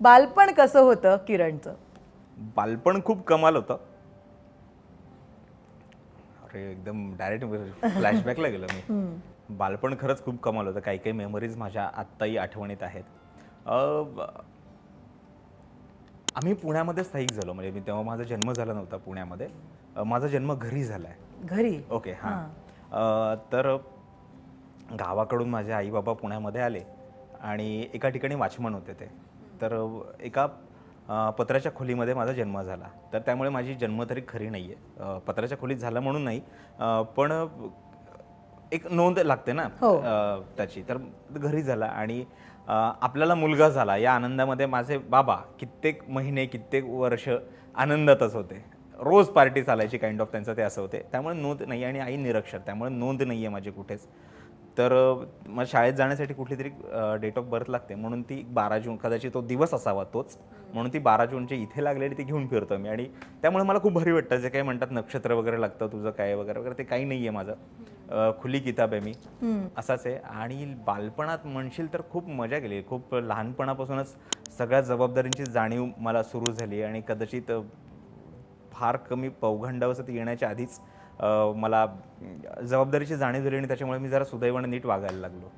बालपण कसं होतं किरणचं? बालपण खूप कमाल होतं. अरे एकदम डायरेक्ट फ्लॅशबॅकला गेलो मी. बालपण खरंच खूप कमाल होतं. काही काही मेमरीज माझ्या आत्ताही आठवणीत आहेत. आम्ही पुण्यामध्ये स्थायिक झालो. म्हणजे मी तेव्हा माझा जन्म झाला नव्हता पुण्यामध्ये. माझा जन्म घरी झाला आहे. घरी? ओके, हां. तर गावाकडून माझे आई बाबा पुण्यामध्ये आले आणि एका ठिकाणी वॉचमन होते ते. तर एका पत्र्याच्या खोलीमध्ये माझा जन्म झाला. तर त्यामुळे माझी जन्मतारीख खरी नाही आहे. पत्र्याच्या खोलीत झाला म्हणून नाही, पण एक नोंद लागते ना हो. त्याची. तर घरी झाला आणि आपल्याला मुलगा झाला या आनंदामध्ये माझे बाबा कित्येक महिने कित्येक वर्ष आनंदातच होते. रोज पार्टी चालायची काइंड ऑफ, त्यांचं ते असं होते. त्यामुळे नोंद नाही आणि आई निरक्षर, त्यामुळे नोंद नाही आहे माझी कुठेच. तर मग शाळेत जाण्यासाठी कुठली तरी डेट ऑफ बर्थ लागते, म्हणून ती 12 जून, कदाचित तो दिवस असावा तोच, म्हणून ती 12 जूनची इथे लागलेली ती घेऊन फिरतो मी. आणि त्यामुळे मला खूप भारी वाटतं. जे काही म्हणतात नक्षत्र वगैरे लागतं तुझं काय वगैरे वगैरे, ते काही नाही आहे माझं. खुली किताब आहे मी, असाच आहे. आणि बालपणात म्हणशील तर खूप मजा केली. खूप लहानपणापासूनच सगळ्या जबाबदारींची जाणीव मला सुरू झाली आणि कदाचित फार कमी पौगंडावस्थेत येण्याच्या आधीच मला जबाबदारीची जाणीव झाली आणि त्याच्यामुळे मी जरा सुदैवाने नीट वागायला लागलो.